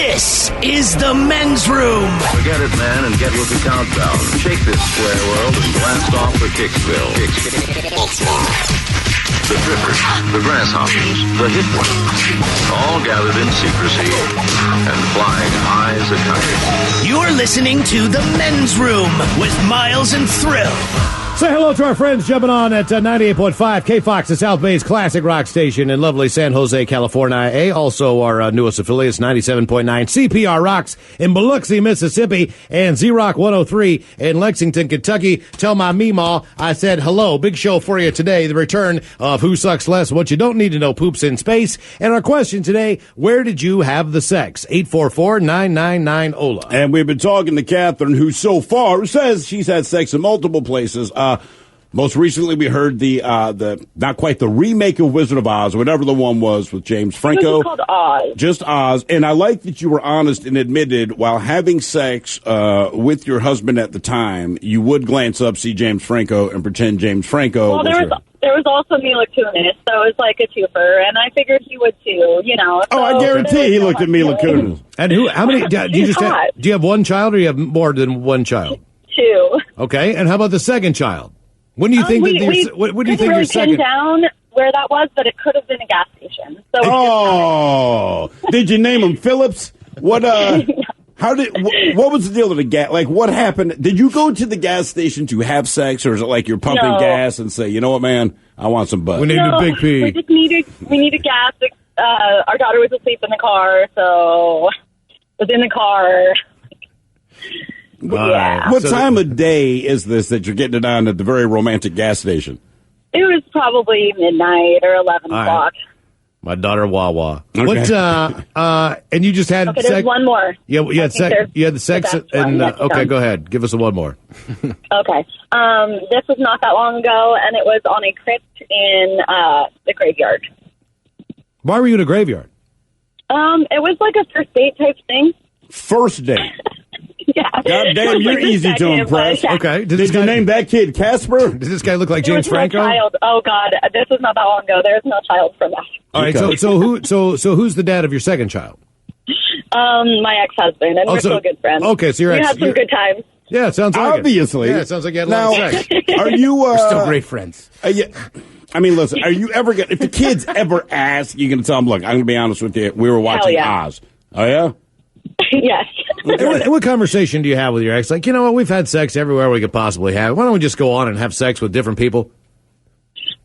This is the men's room. Forget it, man, and get with the countdown. Shake this square world and blast off for Kicksville. The drippers, the grasshoppers, the hit ones, all gathered in secrecy and flying high as a kite. You're listening to the men's room with Miles and Thrill. Say hello to our friends jumping on at 98.5 K-Fox, the South Bay's classic rock station in lovely San Jose, California. Also, our newest affiliates, 97.9 CPR Rocks in Biloxi, Mississippi, and Z-Rock 103 in Lexington, Kentucky. Tell my Meemaw I said hello. Big show for you today. The return of Who Sucks Less, What You Don't Need to Know, Poops in Space. And our question today, where did you have the sex? 844-999-OLA. And we've been talking to Catherine, who so far says she's had sex in multiple places. Most recently, we heard the not quite the remake of Wizard of Oz, whatever the one was with James Franco. It was called Oz. Just Oz. And I like that you were honest and admitted while having sex with your husband at the time, you would glance up, see James Franco, and pretend James Franco Well, was there was also Mila Kunis, so it was like a twofer, and I figured he would too, you know. Oh, I guarantee he looked at Mila Kunis. And how many, do you have one child or do you have more than one child? Two. Okay, and how about the second child? When do you think what do you think your second? Down where that was, but it could have been a gas station. So did you name him Phillips? What? How did? What was the deal with the gas? Like, what happened? Did you go to the gas station to have sex, or is it like you're pumping gas and say, you know what, man, I want some butt? We need a big pee. We just needed gas. Our daughter was asleep in the car, so was in the car. Yeah. What time of day is this that you're getting it on at the very romantic gas station? It was probably midnight or 11 o'clock. Right. My daughter Wawa. Okay. What? And you just had Okay, sex? there's one more. Yeah, you had sex. You had the sex, and okay, go ahead. Give us one more. Okay. This was not that long ago, and it was on a crypt in the graveyard. Why were you in a graveyard? It was like a first date type thing. First date. Yeah. God damn, you're easy to impress. Okay. Did you name that kid Casper? Does this guy look like James Franco? No child. Oh God, this was not that long ago. There's no child from that. All right. Okay. So who's the dad of your second child? My ex-husband, and we're still good friends. Okay, so we had some good times. Yeah, it sounds like obviously. Yeah, it sounds like you had a lot of sex. Are you? We're still great friends. I mean, listen. Are you ever gonna? If the kids ever ask, you gonna tell them, "Look, I'm gonna be honest with you. We were watching Oz." Oh yeah. Yes. What conversation do you have with your ex? Like, you know what? We've had sex everywhere we could possibly have. Why don't we just go on and have sex with different people?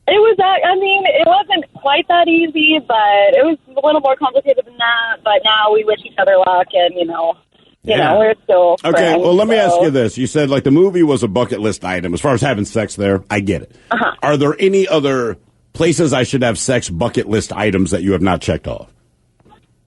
It was that. I mean, it wasn't quite that easy, but it was a little more complicated than that. But now we wish each other luck, and you know, we're still friends, okay. Well, let me ask you this: you said like the movie was a bucket list item as far as having sex there. I get it. Are there any other places I should have sex bucket list items that you have not checked off?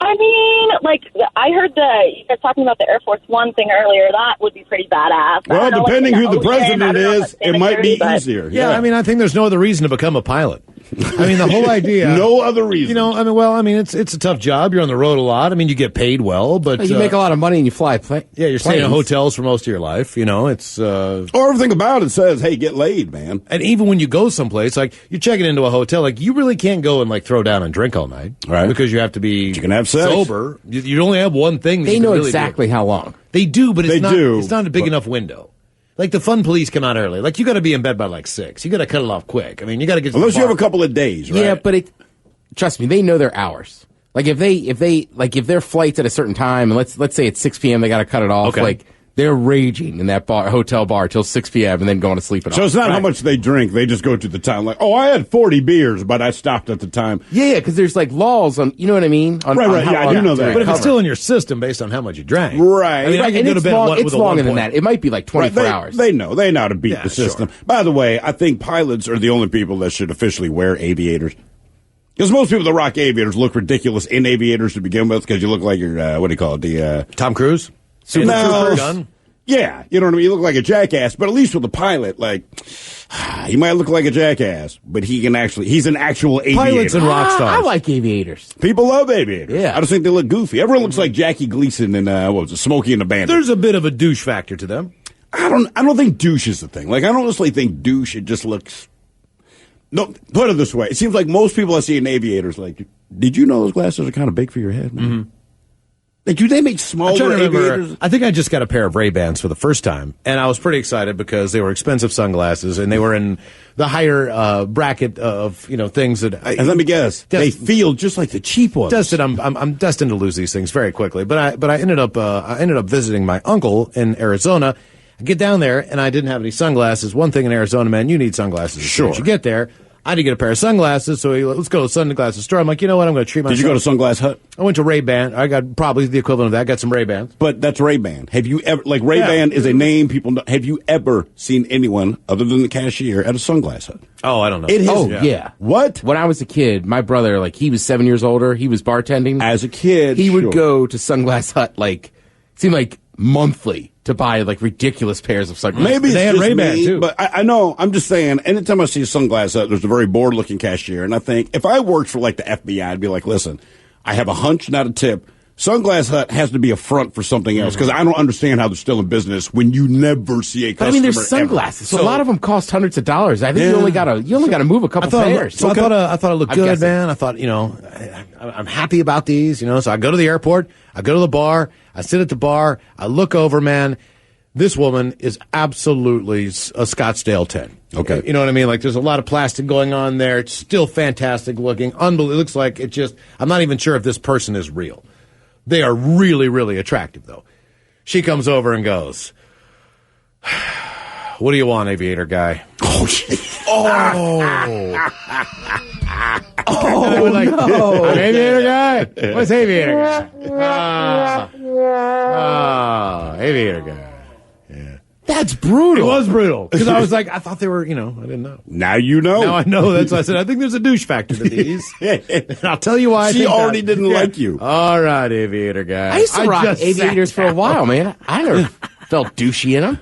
I mean, like, I heard you guys talking about the Air Force One thing earlier. That would be pretty badass. Well, depending who the president is, it might be easier. Yeah, I mean, I think there's no other reason to become a pilot. I mean, the whole idea. No other reason. You know, I mean, it's a tough job. You're on the road a lot. I mean, you get paid well, but you make a lot of money and you fly. Yeah, you're staying in hotels for most of your life. You know, it's. Or everything about it says, "Hey, get laid, man." And even when you go someplace, like you're checking into a hotel, like you really can't go and like throw down and drink all night, right? Because you have to be. You can have sex. Sober. You only have one thing. They know exactly how long. They do, but it's not a big enough window. Like the fun police come out early. Like you got to be in bed by like 6. You got to cut it off quick. I mean, you got to get. Unless you have a couple of days, right? Yeah, but trust me, they know their hours. Like if their flight's at a certain time, and let's say it's 6 p.m., they got to cut it off. Okay. Like they're raging in that hotel bar till 6 p.m. and then going to sleep at So it's not how much they drink. They just go to the time. Like, oh, I had 40 beers, but I stopped at the time. Yeah, because there's like laws on. You know what I mean? Right. Yeah, I do know that. But if it's still in your system based on how much you drank, right? I mean, I can go to bed it's longer than that. It might be like 24 hours. They know how to beat the system. Sure. By the way, I think pilots are the only people that should officially wear aviators. Because most people that rock aviators look ridiculous in aviators to begin with, because you look like you're, what do you call it? Tom Cruise? Super gun? Yeah, you know what I mean? You look like a jackass, but at least with a pilot, like, he might look like a jackass, but he's an actual aviator. Pilots and rock stars. I like aviators. People love aviators. Yeah. I just think they look goofy. Everyone looks like Jackie Gleason in, Smokey and the Bandit. There's a bit of a douche factor to them. I don't think douche is the thing. Like, I don't honestly think douche, it just looks... No, put it this way. It seems like most people I see in aviators, like, did you know those glasses are kind of big for your head, man? Like, do they make smaller I'm trying to remember. aviators? I think I just got a pair of Ray-Bans for the first time, and I was pretty excited because they were expensive sunglasses, and they were in the higher bracket of things that. And let me guess, they feel just like the cheap ones. Dustin, I'm destined to lose these things very quickly. But I ended up visiting my uncle in Arizona. I get down there, and I didn't have any sunglasses. One thing in Arizona, man, you need sunglasses. Sure. Once you get there. I had to get a pair of sunglasses, so let's go to a sunglasses store. I'm like, you know what? I'm going to treat myself. Did you go to Sunglass Hut? I went to Ray-Ban. I got probably the equivalent of that. I got some Ray-Bans. But that's Ray-Ban. Have you ever, like, Ray-Ban is a name people know. Have you ever seen anyone other than the cashier at a Sunglass Hut? Oh, I don't know. It is. Oh, yeah. What? When I was a kid, my brother, like, he was 7 years older. He was bartending. As a kid, he would sure. go to Sunglass Hut, like, it seemed like monthly to buy, like, ridiculous pairs of sunglasses. Maybe They it's had just Ray-Ban, me, too. but I know. I'm just saying. Anytime I see a Sunglass Hut, there's a very bored-looking cashier, and I think if I worked for like the FBI, I'd be like, listen, I have a hunch, not a tip. Sunglass Hut has to be a front for something else because I don't understand how they're still in business when you never see a customer. But I mean, there's sunglasses, so a lot of them cost hundreds of dollars. I think Yeah. you only gotta move a couple pairs. So I thought it looked I'm good, guessing. man. I thought, I'm happy about these, So I go to the airport, I go to the bar, I sit at the bar, I look over, man. This woman is absolutely a Scottsdale 10. Okay. You know what I mean? Like, there's a lot of plastic going on there. It's still fantastic looking. Unbelievable. It looks like I'm not even sure if this person is real. They are really, really attractive, though. She comes over and goes, what do you want, aviator guy? Oh, Oh, like, no. I'm aviator guy? What's aviator guy? Aviator guy. That's brutal. It was brutal. Because I was like, I thought they were, I didn't know. now you know. Now I know. That's why I said, I think there's a douche factor to these. And I'll tell you why. She already didn't like you. All right, aviator guy. I used to rock just aviators sat for a down. while, man. I never felt douchey in them.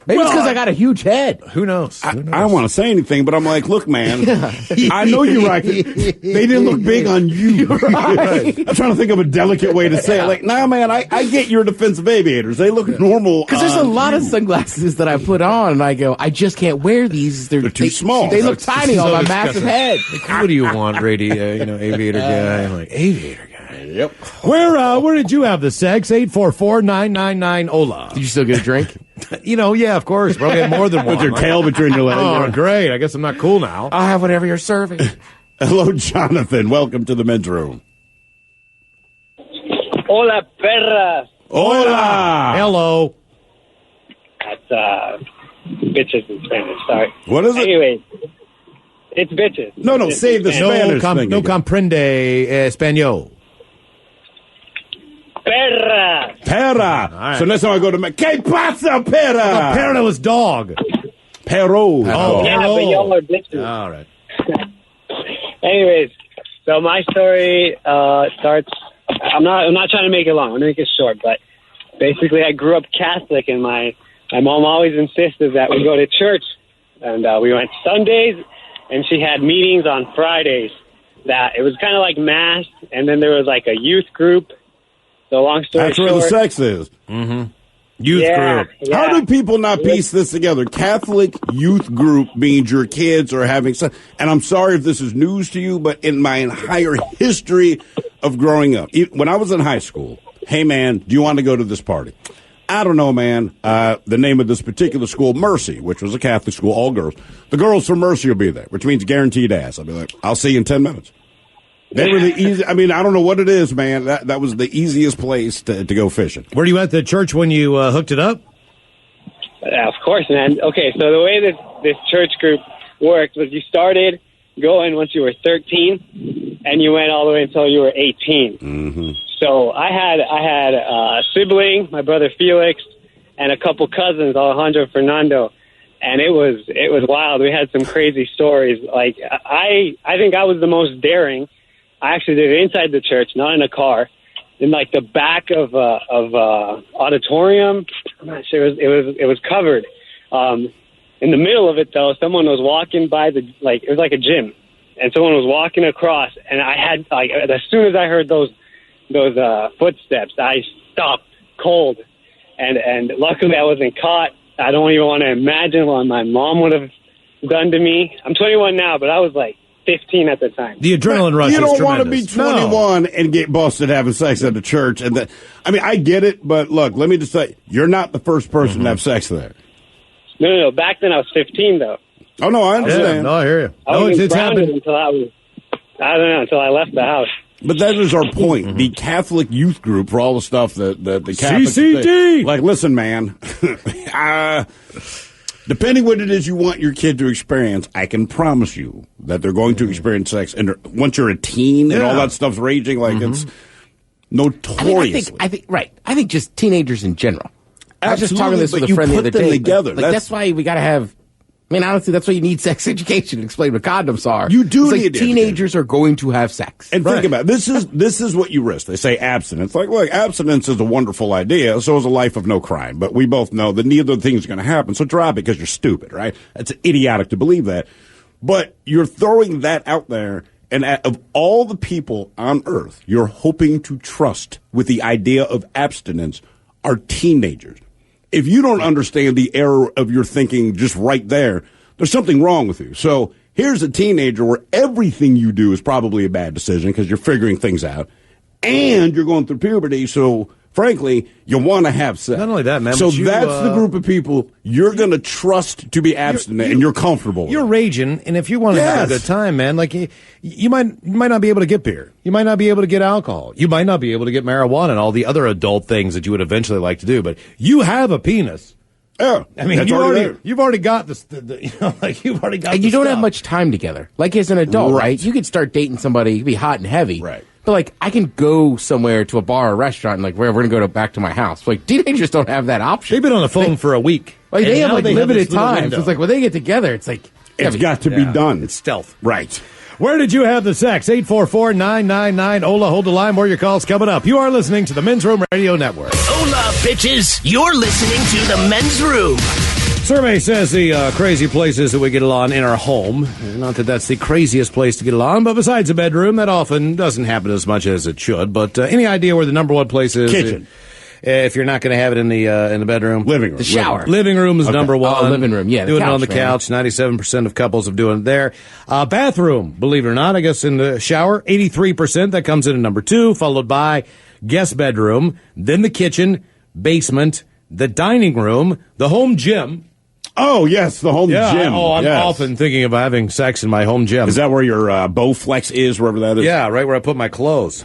Maybe it's because I got a huge head. Who knows? I don't want to say anything, but I'm like, look, man, I know you rock it. They didn't look big on you. Right. I'm trying to think of a delicate way to say it. Like, nah, man, I get your defensive aviators. They look normal. Because there's a lot of sunglasses that I put on, and I go, I just can't wear these. They're too small. They look It's tiny so on my disgusting. massive head. Like, what do you want, aviator guy? I'm like, aviator guy. Yep. Where did you have the sex? 844-999-OLA. Did you still get a drink? Yeah, of course. Probably had more than one. With your tail between your legs. Oh, great. I guess I'm not cool now. I'll have whatever you're serving. Hello, Jonathan. Welcome to the men's room. Hola, perras. Hola. Hello. That's bitches in Spanish. Sorry. What is it? Anyways, it's bitches. No, Bitches say in the Spanish. Spanish thing No again. comprende español. Perras. Perra. right. So next time I go to ¿Qué pasa, perra? Perro was dog. Perro. Oh, Yeah, Perro. but y'all are bitches. All right. Anyways, so my story starts. I'm not trying to make it long. I'm gonna make it short. But basically, I grew up Catholic, and my mom always insisted that we go to church, and we went Sundays, and she had meetings on Fridays. That it was kind of like mass, and then there was like a youth group. So long story That's short, where the sex is. Youth yeah, group. yeah. How do people not piece this together? Catholic youth group means your kids are having sex. And I'm sorry if this is news to you, but in my entire history of growing up, when I was in high school, hey, man, do you want to go to this party? I don't know, man. The name of this particular school, Mercy, which was a Catholic school, all girls. The girls from Mercy will be there, which means guaranteed ass. I'll be like, I'll see you in 10 minutes. They were the easy. I mean, I don't know what it is, man. That was the easiest place to go fishing. Were you at the church when you hooked it up? Yeah, of course, man. Okay, so the way this church group worked was you started going once you were 13, and you went all the way until you were 18. Mm-hmm. So I had a sibling, my brother Felix, and a couple cousins, Alejandro, Fernando, and it was wild. We had some crazy stories. Like I think I was the most daring. I actually did it inside the church, not in a car, in like the back of auditorium. I'm not sure it was covered. In the middle of it though, someone was walking by it was like a gym, and someone was walking across, and I had like as soon as I heard those footsteps, I stopped cold, and luckily I wasn't caught. I don't even want to imagine what my mom would have done to me. I'm 21 now, but I was like 15 at the time. The adrenaline rush. You is don't want to be tremendous. 21 and get busted having sex at the church. And I mean, I get it, but look, let me just say, you're not the first person to have sex there. No. Back then I was 15, though. Oh, no, I understand. Yeah, no, I hear you. I No, wasn't it's grounded happened. until until I left the house. But that is our point. The Catholic youth group, for all the stuff that the Catholics CCD! say, like, listen, man, depending what it is you want your kid to experience, I can promise you that they're going to experience sex. And once you're a teen and all that stuff's raging, like it's notoriously. I think just teenagers in general. I was just talking this Absolutely, with but a friend the you other put them day. together. Like, that's why we got to have. I mean, honestly, that's why you need sex education to explain what condoms are. You do It's like need it. teenagers are going to have sex. And think about it. This is what you risk. They say abstinence. Like, look, abstinence is a wonderful idea. So is a life of no crime. But we both know that neither thing is going to happen. So drop it because you're stupid, right? It's idiotic to believe that. But you're throwing that out there. And of all the people on earth you're hoping to trust with the idea of abstinence are teenagers. If you don't understand the error of your thinking just right there, there's something wrong with you. So here's a teenager where everything you do is probably a bad decision because you're figuring things out, and you're going through puberty. So frankly, you want to have sex. Not only that, man, So but you, that's the group of people you're going to trust to be abstinent, and you're comfortable with. You're raging, and if you want to have a good time, man, like you might not be able to get beer. You might not be able to get alcohol. You might not be able to get marijuana and all the other adult things that you would eventually like to do. But you have a penis. Yeah, I mean, you've already got this. You've already got. And you don't have much time together. Like as an adult, right? You could start dating somebody, you could be hot and heavy, right? But like, I can go somewhere to a bar or restaurant, and like, we're going to go back to my house. Like, teenagers don't have that option. They've been on the phone for a week. Like, they have like limited this little time. window. So it's like when they get together, it's like It's got to be done. It's stealth. Right. Where did you have the sex? 844-999. Ola, hold the line. More of your calls coming up. You are listening to the Men's Room Radio Network. Hola, bitches. You're listening to the Men's Room. Survey says the crazy places that we get along in our home. Not that that's the craziest place to get along, but besides the bedroom, that often doesn't happen as much as it should. But any idea where the number one place is? Kitchen. If you're not going to have it in the bedroom, Living room. The shower. Living room is number one. Oh, living room, yeah. Doing couch, it on the man. couch. 97% of couples are doing it there. Bathroom, believe it or not, I guess in the shower. 83%. That comes in at number two, followed by guest bedroom, then the kitchen, basement, the dining room, the home gym. Oh, yes, the home gym. I'm Yes. often thinking of having sex in my home gym. Is that where your Bowflex is, wherever that is? Yeah, right where I put my clothes.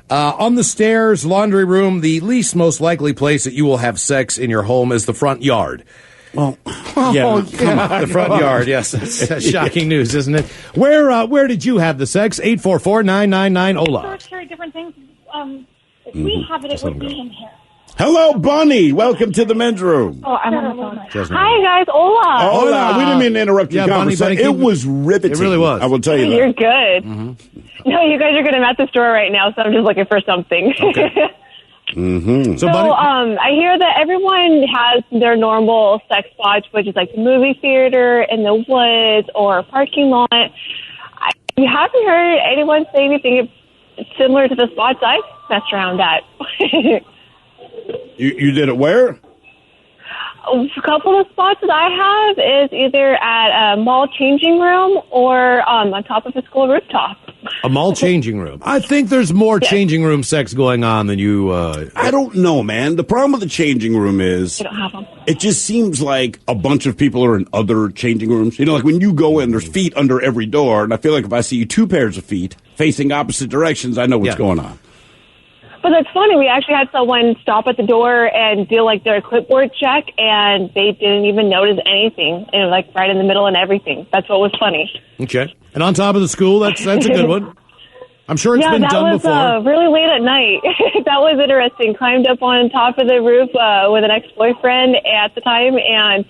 On the stairs, laundry room, the least most likely place that you will have sex in your home is the front yard. Well, The front yard, yes. That's shocking news, isn't it? Where did you have the sex? 844-999-OLA. It's very different things. If we have it, it would be in here. Hello, Bunny. Welcome to the Men's Room. Oh, I'm on the phone. Hi, guys. Hola. Hola. We didn't mean to interrupt your Yeah, Bunny, conversation. Bunny, It was riveting. It really was. I will tell you that. You're good. No, you guys are good. I'm at the store right now, so I'm just looking for something. So, So, Bunny, I hear that everyone has their normal sex spots, which is like the movie theater, in the woods, or a parking lot. You haven't heard anyone say anything similar to the spots I've messed around at. You did it where? A couple of spots that I have is either at a mall changing room or on top of a school rooftop. a mall changing room. I think there's more changing room sex going on than you... I don't know, man. The problem with the changing room is I don't have them. it just seems like a bunch of people are in other changing rooms. You know, like when you go in, there's feet under every door, and I feel like if I see two pairs of feet facing opposite directions, I know what's going on. But that's funny. We actually had someone stop at the door and do like their clipboard check, and they didn't even notice anything. And like right in the middle and everything. That's what was funny. Okay. And on top of the school, that's a good one. I'm sure it's been done before. Yeah, that was really late at night. That was interesting. Climbed up on top of the roof with an ex-boyfriend at the time, and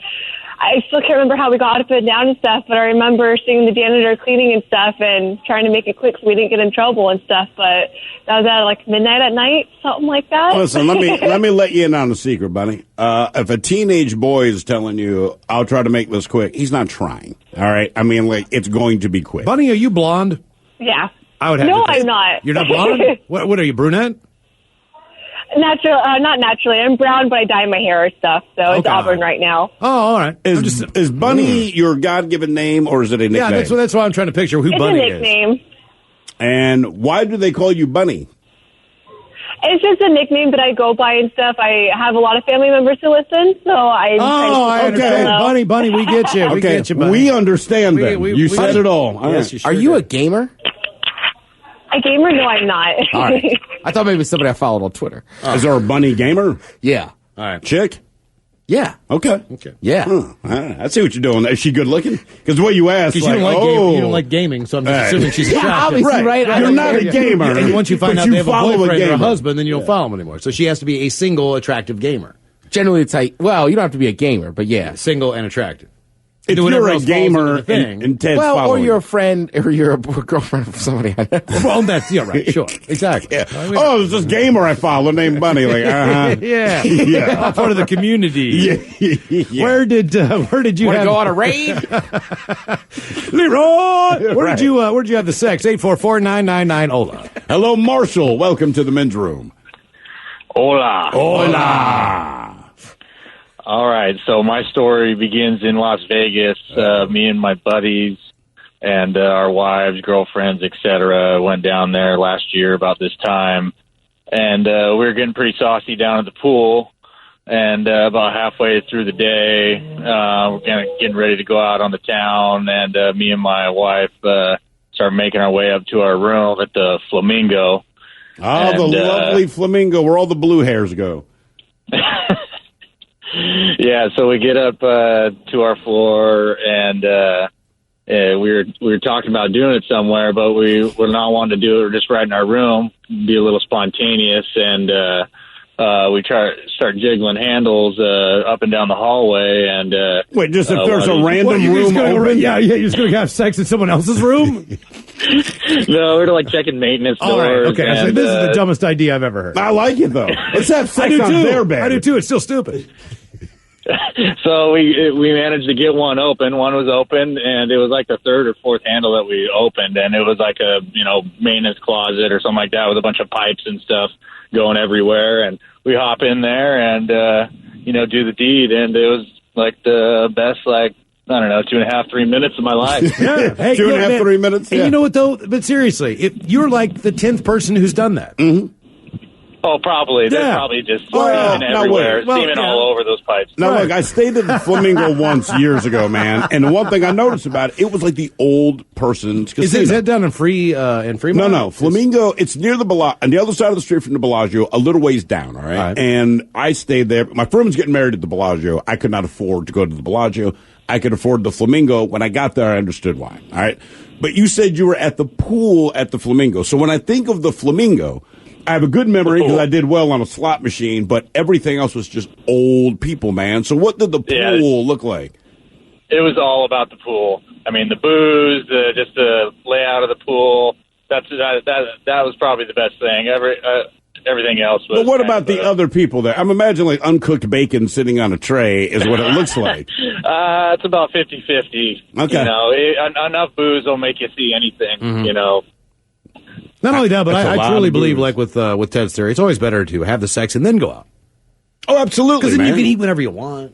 I still can't remember how we got up and down and stuff, but I remember seeing the janitor cleaning and stuff and trying to make it quick so we didn't get in trouble and stuff. But that was at like midnight at night, something like that. Listen, let me let you in on a secret, Bunny. If a teenage boy is telling you, "I'll try to make this quick," he's not trying. All right, I mean, like it's going to be quick. Bunny, are you blonde? Yeah. I would have No, to I'm not. You're not blonde? What are you, brunette? Natural, not naturally. I'm brown, but I dye my hair and stuff, so it's auburn right now. Oh, all right. Is Bunny your God-given name, or is it a nickname? Yeah, that's why I'm trying to picture who Bunny It's a nickname. is. And why do they call you Bunny? It's just a nickname that I go by and stuff. I have a lot of family members who listen, so I understand. Bunny, we get you. We get you, Bunny. We understand that. You said it all. Yes, right. sure Are you did. a gamer? A gamer? No, I'm not. All right. I thought maybe it was somebody I followed on Twitter. Is there a Bunny gamer? Yeah. All right. Chick? Yeah. Okay. Yeah. Huh. I see what you're doing. Is she good looking? Because the way you asked, Because you don't like gaming, so I'm just assuming she's Yeah, attractive. obviously, right? You're not a gamer. And once you find but out they have a follow boyfriend or a gamer. husband, then you don't follow them anymore. So she has to be a single, attractive gamer. Generally, it's like, well, you don't have to be a gamer, but yeah. Single and attractive. If Do whatever you're a else falls into gamer the thing. and Ted's Well, or following you're a friend, or you're a girlfriend of somebody I know. Well, that's right. Sure, exactly. Yeah. Oh, there's this gamer I follow named Bunny. Like, yeah, yeah. part of the community. Yeah. Where did you Want to have go on a raid? Leroy? Right. Where did you have the sex? 844-999 Ola. Hello, Marshall. Welcome to the men's room. Hola. Hola. All right, so my story begins in Las Vegas. Me and my buddies and our wives, girlfriends, etc., went down there last year about this time, and we were getting pretty saucy down at the pool. And about halfway through the day, we're kind of getting ready to go out on the town, and me and my wife start making our way up to our room at the Flamingo. Oh, And, the lovely Flamingo, where all the blue hairs go. Yeah, so we get up to our floor, and we were talking about doing it somewhere, but we're not wanting to do it. We're just right in our room, be a little spontaneous, and we start jiggling handles up and down the hallway. And Wait, just if there's a random room open? Yeah, you're just going to have sex in someone else's room? No, we're like checking maintenance doors. All right, okay. And, So this is the dumbest idea I've ever heard. I like it, though. Let's have I sex do on too. their bed. I do too. It's still stupid. So we managed to get one open. One was open, and it was like the third or fourth handle that we opened, and it was like a maintenance closet or something like that with a bunch of pipes and stuff going everywhere. And we hop in there and do the deed, and it was like the best 2.5, 3 minutes of my life. Yeah. Hey, 2.5, 3 minutes. Hey, Yeah. you know what, though? But seriously, you're like the 10th person who's done that. Mm-hmm. Oh, probably. There's Yeah. probably just Well, semen now everywhere, wait. Well, semen yeah. all over those pipes. Now, Right. look, I stayed at the Flamingo once years ago, man, and the one thing I noticed about it was like the old person's casino. Is that down in Fremont? No. Flamingo, it's near the on the other side of the street from the Bellagio, a little ways down, all right? And I stayed there. My friend was getting married at the Bellagio. I could not afford to go to the Bellagio. I could afford the Flamingo. When I got there, I understood why, all right? But you said you were at the pool at the Flamingo. So when I think of the Flamingo, I have a good memory because I did well on a slot machine, but everything else was just old people, man. So what did the pool look like? It was all about the pool. I mean, the booze, just the layout of the pool. That was probably the best thing. Everything else was. But what about the other people there? I'm imagining like uncooked bacon sitting on a tray is what it looks like. It's about 50-50. Okay. Enough booze will make you see anything. Mm-hmm. Not only that, but That's a I lot truly of believe, booze. like with Ted's theory, it's always better to have the sex and then go out. Oh, absolutely, Because then man. you can eat whenever you want.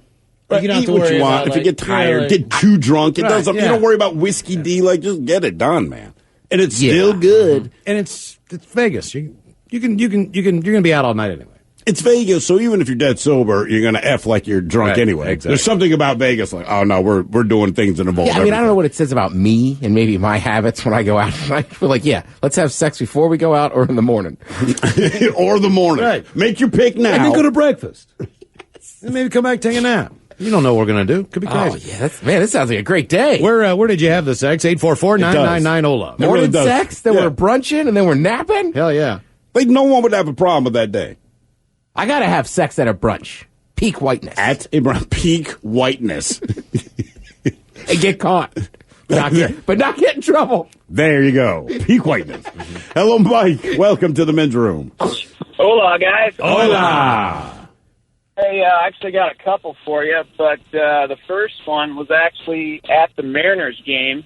Right, You don't have eat to what worry you want. about, If you get tired, get too drunk, it Right, does. You yeah. don't worry about whiskey D. Like, just get it done, man. And it's still good. And it's Vegas. You're gonna be out all night anyway. It's Vegas, so even if you're dead sober, you're gonna F like you're drunk Right, anyway. exactly. There's something about Vegas, like, oh no, we're doing things that involve. Yeah, I mean, I don't know what it says about me and maybe my habits when I go out. I feel like, let's have sex before we go out or in the morning. or the morning. Right. Make your pick now. And then go to breakfast. And maybe come back, take a nap. You don't know what we're gonna do. Could be crazy. Oh, yeah, this sounds like a great day. Where did you have the sex? 844-999 Ola. It really Morning does. sex, then Yeah. we're brunching, and then we're napping? Hell yeah. Like, no one would have a problem with that day. I gotta have sex at a brunch. Peak whiteness. At a peak whiteness. And get caught. But not get in trouble. There you go. Peak whiteness. Hello, Mike. Welcome to the men's room. Hola, guys. Hola. Hey, I actually got a couple for you, but the first one was actually at the Mariners game,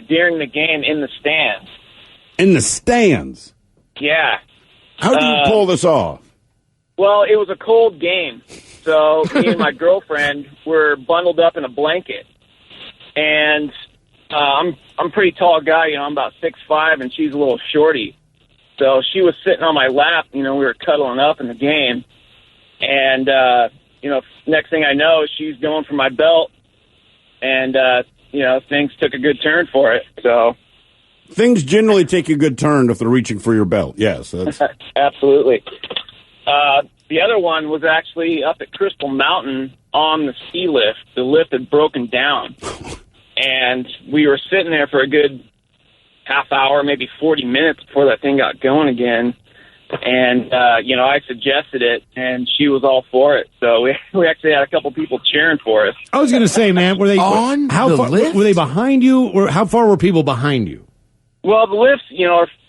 during the game in the stands. In the stands. Yeah. How do you pull this off? Well, it was a cold game, so me and my girlfriend were bundled up in a blanket, and I'm a pretty tall guy. I'm about 6'5", and she's a little shorty. So she was sitting on my lap. We were cuddling up in the game, and next thing I know, she's going for my belt, and things took a good turn for it. So things generally take a good turn if they're reaching for your belt. Yes, that's absolutely. The other one was actually up at Crystal Mountain on the ski lift. The lift had broken down, and we were sitting there for a good half hour, maybe 40 minutes before that thing got going again. And, I suggested it, and she was all for it. So we actually had a couple people cheering for us. I was going to say, man, were they on how far, lift? Were they behind you, or how far were people behind you? Well, the lifts,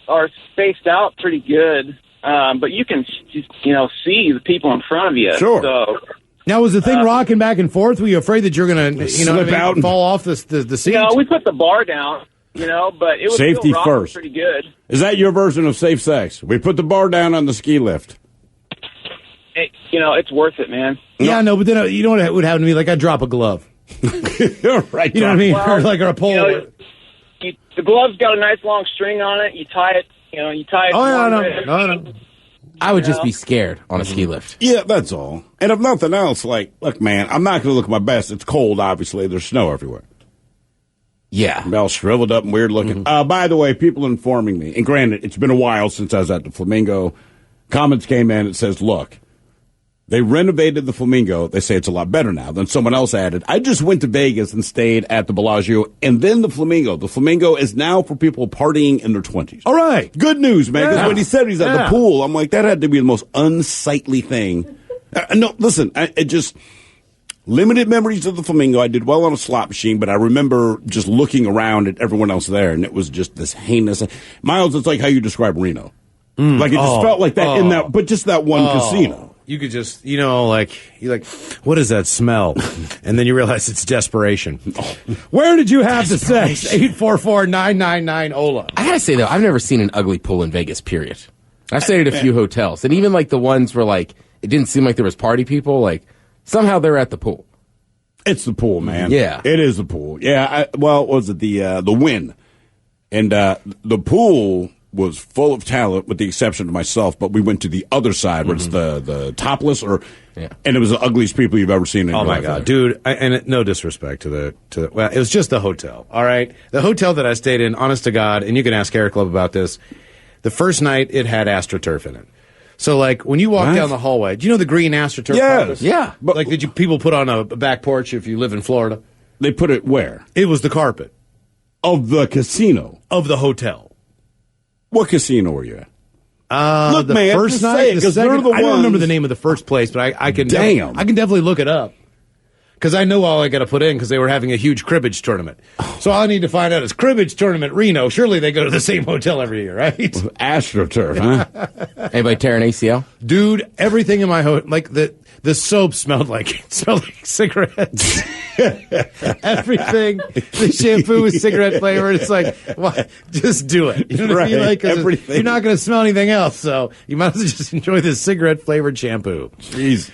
are spaced out pretty good. But you can, see the people in front of you. Sure. So, now, was the thing rocking back and forth? Were you afraid that you're going to, slip out and fall off the seat? we put the bar down, but it was safety still rocking first. pretty good. Is that your version of safe sex? We put the bar down on the ski lift. It's worth it, man. Yeah, no, but then you know what would happen to me? Like I'd drop a glove. Right. You know what I mean? Well, or a pole. The glove's got a nice long string on it. You tie it. Oh, yeah, no. I would just be scared on a ski lift. Yeah, that's all. And if nothing else, look, man, I'm not going to look my best. It's cold, obviously. There's snow everywhere. Yeah. I'm all shriveled up and weird looking. By the way, people informing me, and granted, it's been a while since I was at the Flamingo. Comments came in. It says, look, they renovated the Flamingo. They say it's a lot better now. Then someone else added, I just went to Vegas and stayed at the Bellagio and then the Flamingo. The Flamingo is now for people partying in their 20s. All right. Good news, man, because Yeah. when he said he's at the pool, I'm like, that had to be the most unsightly thing. No, listen, it just limited memories of the Flamingo. I did well on a slot machine, but I remember just looking around at everyone else there, and it was just this heinous. Miles, it's like how you describe Reno. Like it just felt like that in that, but just that one casino. You could just, you're like, what is that smell? And then you realize it's desperation. Where did you have the sex? 844-999-OLA. I gotta say, though, I've never seen an ugly pool in Vegas, period. I've stayed at a few hotels, and even the ones where it didn't seem like there was party people, somehow they're at the pool. It's the pool, man. Yeah. It is the pool. Yeah, what was it? The Wynn. And the pool was full of talent, with the exception of myself, but we went to the other side where it's the topless, and it was the ugliest people you've ever seen in your life. Oh, my God, dude. And no disrespect to the well, it was just the hotel, all right? The hotel that I stayed in, honest to God, and you can ask Eric Love about this, the first night it had AstroTurf in it. So, when you walk down the hallway, do you know the green AstroTurf? Yes. Yeah. But, did people put on a back porch if you live in Florida? They put it where? It was the carpet. Of the casino. Of the hotel. What casino were you at? Look, the man, first just night, say it, the 'cause second, they're the I don't remember ones- the name of the first place, but I can Damn. I can definitely look it up. Because I know all I got to put in because they were having a huge cribbage tournament. So all I need to find out is cribbage tournament Reno. Surely they go to the same hotel every year, right? AstroTurf, huh? Anybody tear an ACL? Dude, everything in my hotel, the soap smelled like cigarettes. Everything, the shampoo was cigarette flavored. It's like, why? Just do it. You know what I mean? Right, 'Cause everything. you're not going to smell anything else, so you might as well just enjoy this cigarette flavored shampoo. Jeez.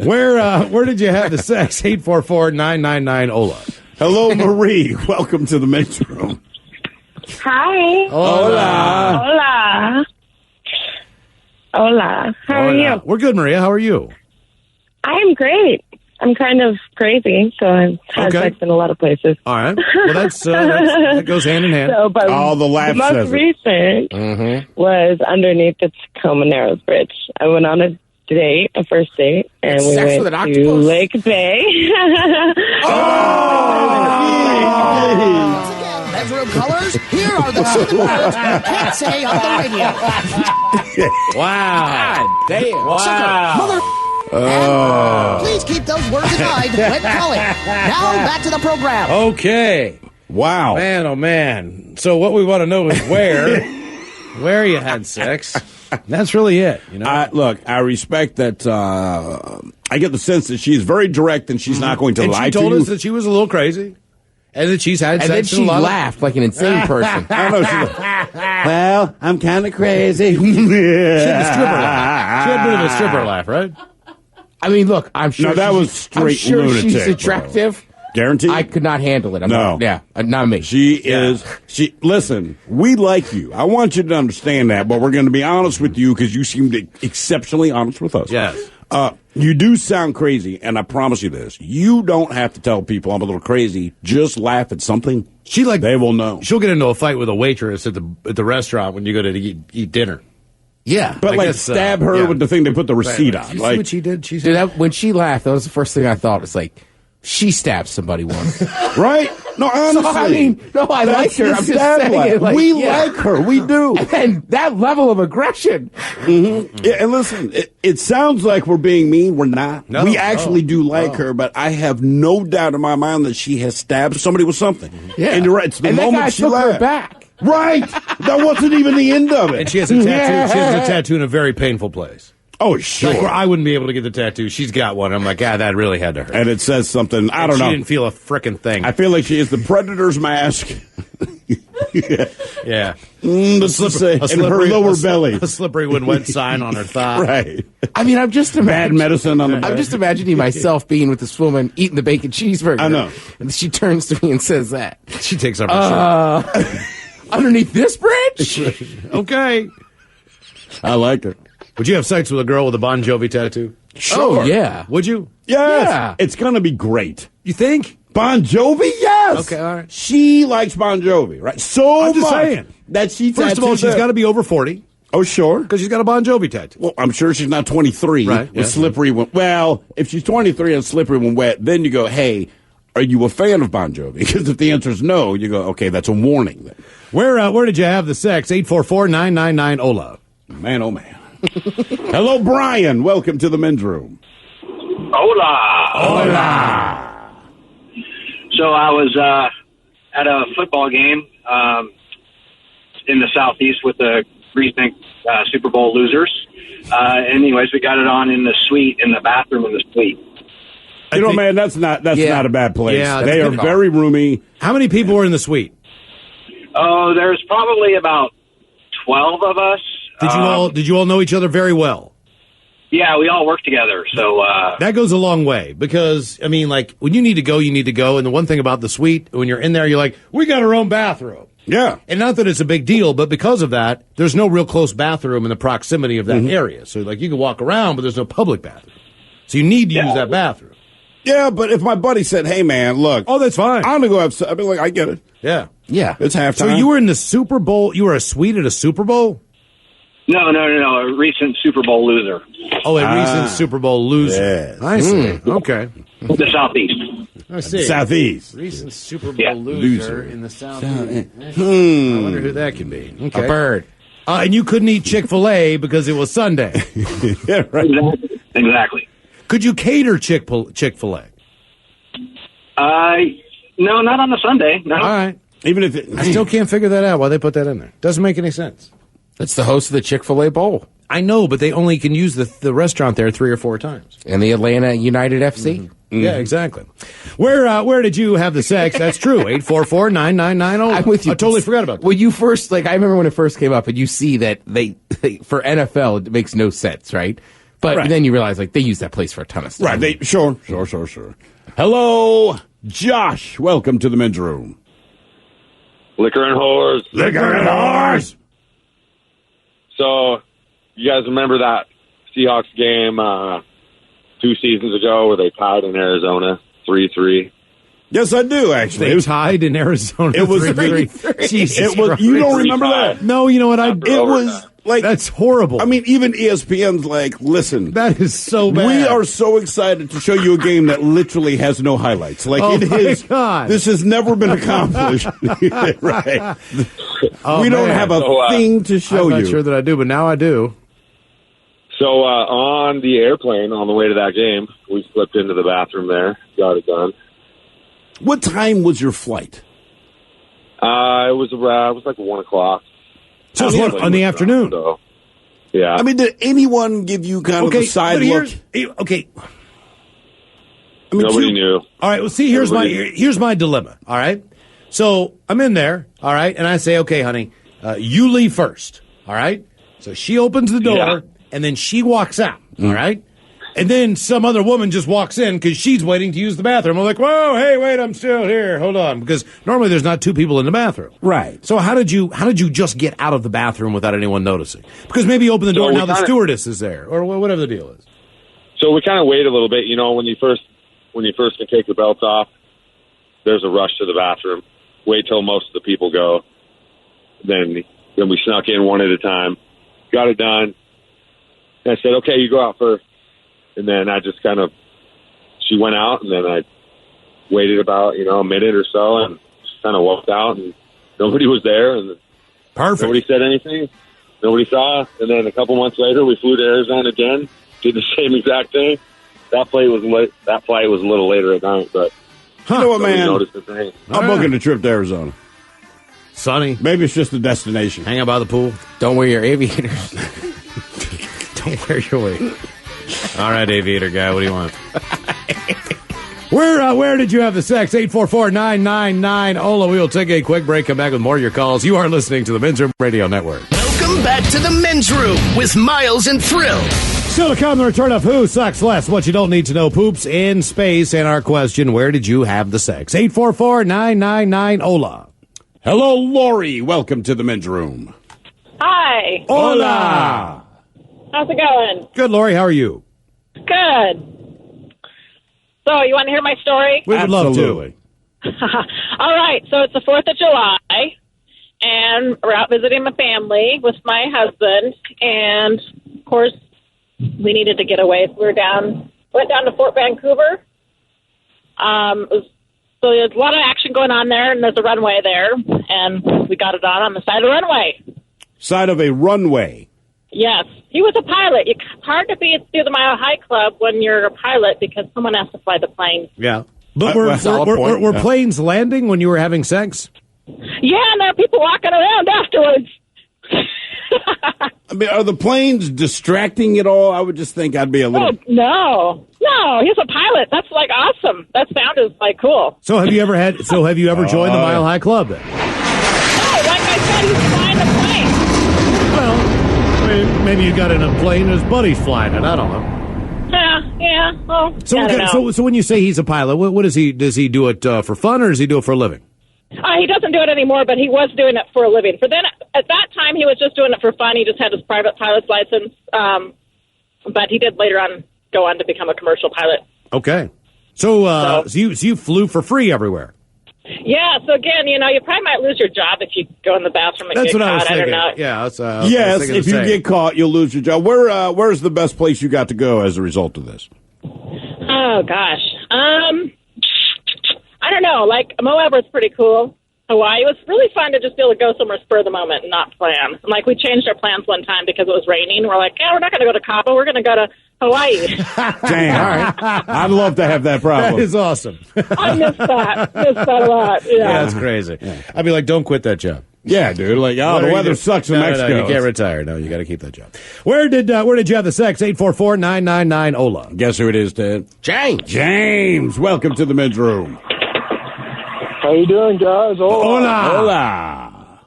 Where did you have the sex? 844-999-OLA. Hello, Marie. Welcome to the men's room. Hi. Hola. Hola. Hola. How are you? We're good, Maria. How are you? I'm great. I'm kind of crazy, so I've had sex in a lot of places. All right. Well, that goes hand in hand. So, but the laugh the most says it. recent was underneath the Tacoma Narrows Bridge. I went on a first date, and we Sex with went an to octopus? Lake Bay. Men's room colors, here are the 7 words you can't say on the radio. Wow. God damn. Sucker, mother, and please keep those words in mind when calling. Now back to the program. Okay. Wow. Man, oh, man. So what we want to know is where you had sex. That's really it. You know. Look, I respect that. I get the sense that she's very direct and she's not going to and lie she to told you. us that she was a little crazy. And that she's had And then sex she in a lot laughed like an insane person. I don't know. Well, I'm kind of crazy. She had a stripper laugh. She had a bit of a stripper laugh, right? I mean, look, I'm sure. No, that she's- was straight I'm sure lunatic, she's attractive. Guaranteed? I could not handle it. No. Not me. She is. Listen, we like you. I want you to understand that, but we're going to be honest with you because you seemed exceptionally honest with us. Yes. You do sound crazy, and I promise you this. You don't have to tell people I'm a little crazy. Just laugh at something. They will know. She'll get into a fight with a waitress at the restaurant when you go to eat dinner. Yeah. But I guess, stab her with the thing they put the receipt on. You see Like, what she did? Dude, when she laughed, that was the first thing I thought. Was like, she stabbed somebody once. right? No, honestly. So, I mean, I like her. I'm just saying. Like, we like her. We do. And that level of aggression. Mm-hmm. Yeah, and listen, it sounds like we're being mean. We're not. We actually do like her, but I have no doubt in my mind that she has stabbed somebody with something. Yeah. And you're right. It's the and moment that guy she took laughed. her back. Right. That wasn't even the end of it. And she has a tattoo. She has a tattoo in a very painful place. Oh, sure. Like where I wouldn't be able to get the tattoo. She's got one. I'm like, that really had to hurt. And it says something. I don't know. She didn't feel a frickin' thing. I feel like she is the Predator's mask. Yeah. In her lower belly. A slippery when wet sign on her thigh. Right. I mean, I'm just Bad medicine on the I'm just imagining myself being with this woman eating the bacon cheeseburger. I know. And she turns to me and says that. She takes off her shirt. Underneath this bridge? Okay. I like it. Would you have sex with a girl with a Bon Jovi tattoo? Sure. Oh, yeah. Would you? Yes. Yeah. It's going to be great. You think? Bon Jovi? Yes. Okay, all right. She likes Bon Jovi, right? So I'm just much saying. that she First of all, she's got to be over 40 Oh, sure. because she's got a Bon Jovi tattoo. Well, I'm sure she's not 23 Right, with yeah. slippery when. Well, if she's 23 and slippery when wet, then you go, hey, are you a fan of Bon Jovi? Because if the answer is no, you go, okay, that's a warning. Then. Where did you have the sex? 844-999-OLA. Man, oh man. Hello, Brian. Welcome to the men's room. Hola. Hola. So I was at a football game in the Southeast with the recent Super Bowl losers. Anyways, we got it on in the suite, in the bathroom in the suite. You know, man, that's not a bad place. Yeah, they are very roomy. How many people were in the suite? Oh, there's probably about 12 of us. Did you all know each other very well? Yeah, we all work together. So that goes a long way because I mean, like when you need to go, you need to go. And the one thing about the suite, when you're in there, you're like, we got our own bathroom. Yeah. And not that it's a big deal, but because of that, there's no real close bathroom in the proximity of that area. So like you can walk around, but there's no public bathroom. So you need to use that bathroom. Yeah, but if my buddy said, hey, man, look. Oh, that's fine. I'm going to go have I'd be like, I get it. Yeah. Yeah. It's halftime. So you were in the Super Bowl. You were a suite at a Super Bowl? No. A recent Super Bowl loser. Oh, a recent Super Bowl loser. Yes. I see. Okay. The Southeast. I see. Southeast. Recent Super Bowl loser Loser. in the Southeast. I wonder who that could be. Okay. A bird. And you couldn't eat Chick-fil-A because it was Sunday. Yeah, right. Exactly. Could you cater Chick-fil-A? No, not on a Sunday. No. All right. Even if I still can't figure that out, why they put that in there. Doesn't make any sense. That's the host of the Chick-fil-A Bowl. I know, but they only can use the restaurant there 3 or 4 times. And the Atlanta United FC. Yeah, exactly. Where did you have the sex? That's true. 844-999-OLA. I'm with you. I totally forgot about that. When you first, I remember when it first came up, and you see that they for NFL, it makes no sense, right? But then you realize, they use that place for a ton of stuff. Right. Sure. Hello, Josh. Welcome to the men's room. Liquor and whores. Liquor and whores. So, you guys remember that Seahawks game 2 seasons ago where they tied in Arizona 3-3? Yes, I do, actually. They tied in Arizona. It was 3-3. Jesus Christ. You don't remember that? No, you know what? After It overtime. was like that's horrible. I mean, even ESPN's like, listen. That is so bad. We are so excited to show you a game that literally has no highlights. Like Oh it my is. God. This has never been accomplished. Right. We don't have a thing to show I'm you. not sure that I do, but now I do. So, on the airplane on the way to that game, we slipped into the bathroom there, got it done. What time was your flight? It was like 1 o'clock. So it's on the afternoon. So, yeah. I mean, did anyone give you kind of the side look? Okay. I mean, Nobody knew. All right. Well, see, here's my dilemma. All right. So I'm in there. All right, and I say, okay, honey, You leave first, all right? So she opens the door, and then she walks out, all right? And then some other woman just walks in because she's waiting to use the bathroom. I'm like, whoa, hey, wait, I'm still here. Hold on. Because normally there's not two people in the bathroom. Right. So how did you just get out of the bathroom without anyone noticing? Because maybe you open the door and now the stewardess is there, or whatever the deal is. So we kind of wait a little bit. You know, when you first can take your belts off, there's a rush to the bathroom. Wait till most of the people go. Then we snuck in one at a time. Got it done. And I said, okay, you go out first. And then I just she went out, and then I waited about, a minute or so and just kind of walked out, and nobody was there. And perfect. Nobody said anything. Nobody saw us. And then a couple months later, we flew to Arizona again, did the same exact thing. That flight was a little later at night, but you know what, man? Noticed the thing. I'm booking a trip to Arizona. Sunny. Maybe it's just the destination. Hang out by the pool. Don't wear your aviators. Don't wear your weight. All right, aviator guy, what do you want? Where did you have the sex? 844-999 Ola. We will take a quick break. Come back with more of your calls. You are listening to the Men's Room Radio Network. Welcome back to the Men's Room with Miles and Thrill. Still to come, the return of Who Sucks Less, what you don't need to know, poops in space, and our question, where did you have the sex? 844-999 Ola. Hello, Lori. Welcome to the Men's Room. Hi. Hola. How's it going? Good, Lori. How are you? Good. So, you want to hear my story? We would love to. All right. So, it's the 4th of July, and we're out visiting my family with my husband, and, of course, we needed to get away. So went down to Fort Vancouver. So there's a lot of action going on there, and there's a runway there, and we got it on the side of the runway. Side of a runway? Yes. He was a pilot. It's hard to be through the Mile High Club when you're a pilot because someone has to fly the plane. Yeah. But were planes landing when you were having sex? Yeah, and there are people walking around afterwards. I mean, are the planes distracting at all? I would just think I'd be a little... Oh, no, he's a pilot. That's like awesome. That sound is like cool. So have you ever joined the Mile High Club then? No, like I said, he's flying the plane. Well, I mean, maybe you got in a plane and his buddy's flying it. I don't know. Yeah. Well, I don't know. So when you say he's a pilot, what does he do it for fun or does he do it for a living? He doesn't do it anymore, but he was doing it for a living. For then, at that time, he was just doing it for fun. He just had his private pilot's license, but he did later on go on to become a commercial pilot. Okay, so you flew for free everywhere. Yeah. So again, you probably might lose your job if you go in the bathroom and That's get what caught. I was thinking. I don't know. Yeah. Yes, if you get caught, you'll lose your job. Where's the best place you got to go as a result of this? Oh gosh. I don't know. Like, Moab was pretty cool. Hawaii was really fun to just be able to go somewhere spur of the moment and not plan. And, like, we changed our plans one time because it was raining. We're like, we're not going to go to Cabo. We're going to go to Hawaii. Damn. All right. I'd love to have that problem. That is awesome. I miss that a lot. Yeah, that's crazy. Yeah. I'd be like, don't quit that job. Yeah, dude. Like, the weather sucks in Mexico. No, you can't retire. No, you got to keep that job. Where did you have the sex? 844-999 Ola. Guess who it is, Ted? James. Welcome to the Men's Room. How you doing, guys? Hola.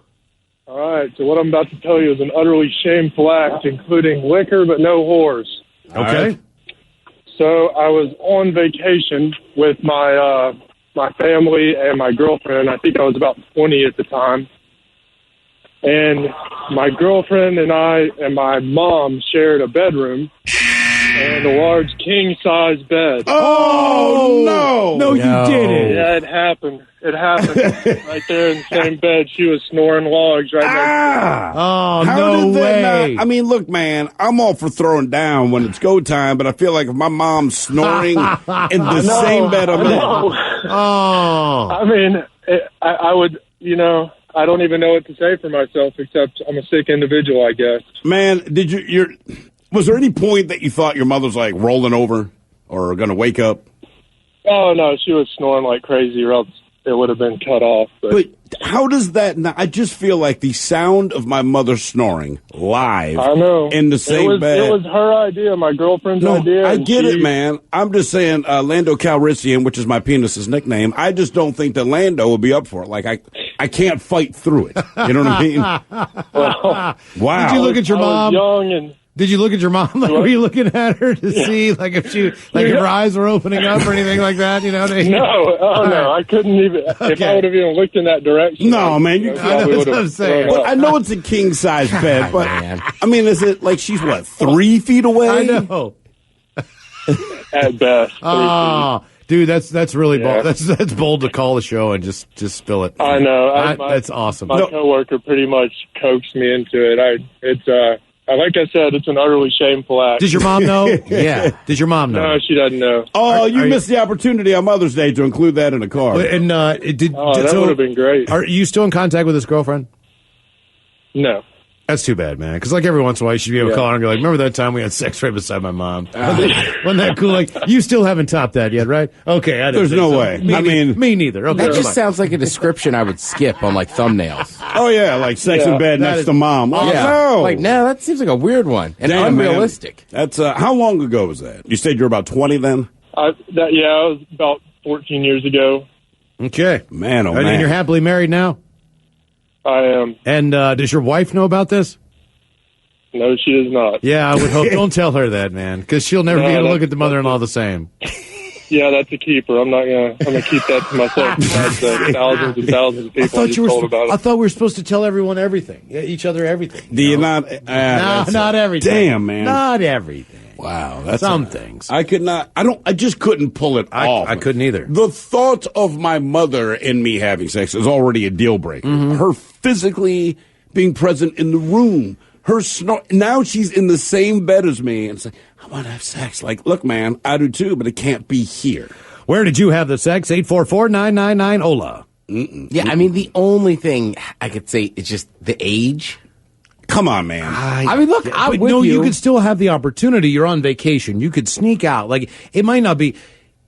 All right, so what I'm about to tell you is an utterly shameful act, including liquor but no whores. Okay. Right? So I was on vacation with my family and my girlfriend. I think I was about 20 at the time. And my girlfriend and I and my mom shared a bedroom and a large king-size bed. Oh, no. No, you didn't. Yeah, it happened. Right there in the same bed. She was snoring logs right next to me. Oh, How no did that way. not? I mean, look, man, I'm all for throwing down when it's go time, but I feel like if my mom's snoring in the same bed I'm in. Oh. I mean, I would, I don't even know what to say for myself except I'm a sick individual, I guess. Man, was there any point that you thought your mother's like rolling over or going to wake up? Oh, no, she was snoring like crazy or else it would have been cut off. But how does that not? I just feel like the sound of my mother snoring live in the same bed. It was her idea, my girlfriend's idea. I get it, man. I'm just saying Lando Calrissian, which is my penis's nickname, I just don't think that Lando would be up for it. Like, I can't fight through it. You know what I mean? Wow. Did you look at your mom? I was young and. Did you look at your mom? Like, were you looking at her to see, like, if her eyes were opening up or anything like that? You know? No, I couldn't even. Okay. If I would have even looked in that direction. No, man, you that's what I'm saying. But I know it's a king size bed, but I mean, is it like she's what 3 feet away? I know. At best. Oh, dude, that's really bold. That's bold to call the show and just spill it. I know. That's awesome. My coworker pretty much coaxed me into it. Like I said, it's an utterly shameful act. Did your mom know? Yeah. Did your mom know? No, she doesn't know. Oh, you missed the opportunity on Mother's Day to include that in a card. And that would have been great. Are you still in contact with this girlfriend? No. That's too bad, man. Because like every once in a while, you should be able to call her and go like, "Remember that time we had sex right beside my mom? Wasn't that cool?" Like, you still haven't topped that yet, right? Okay, I didn't There's no way. Me neither. Okay, that just sounds like a description I would skip on like thumbnails. Oh yeah, like sex in bed next to mom. Oh, no. Like no, that seems like a weird one and unrealistic. Man. That's how long ago was that? You said you're about 20 then. I was about 14 years ago. Okay, man. Oh man. And you're happily married now. I am. And does your wife know about this? No, she does not. Yeah, I would hope. Don't tell her that, man, because she'll never be able to look at the mother-in-law the same. Yeah, that's a keeper. I'm gonna keep that to myself. That's thousands and thousands of people I told about it. I thought we were supposed to tell everyone everything, each other everything. Do you not? No, not everything. Damn, man, not everything. Wow, that's some things. I could not. I just couldn't pull it off. I couldn't either. The thought of my mother and me having sex is already a deal breaker. Mm-hmm. Her physically being present in the room. Her now she's in the same bed as me, and it's like, I want to have sex. Like, look, man, I do too, but it can't be here. Where did you have the sex? 844-999-OLA. Yeah, I mean, the only thing I could say is just the age. Come on, man. I mean, look, I'm with you. You could still have the opportunity. You're on vacation. You could sneak out. Like, it might not be.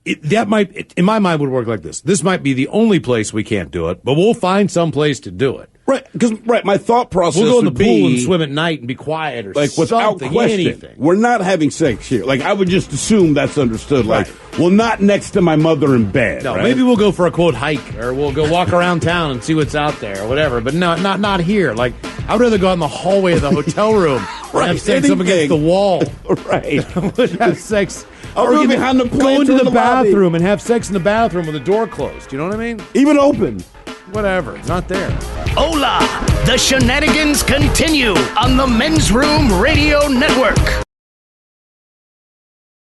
In my mind, would work like this. This might be the only place we can't do it, but we'll find some place to do it. Right, because my thought process we'll go in the would pool be, and swim at night and be quiet or like without something, question. anything. We're not having sex here. Like I would just assume that's understood. Like, well, not next to my mother in bed. No, right? maybe we'll go for a quote hike, or we'll go walk around town and see what's out there, or whatever. But no, not here. Like I'd rather go out in the hallway of the hotel room and have sex up against the wall. Right, have sex. Or go behind the go into the bathroom lobby. and have sex in the bathroom with the door closed. You know what I mean? Even open. Whatever. Not there. Hola! The shenanigans continue on the Men's Room Radio Network.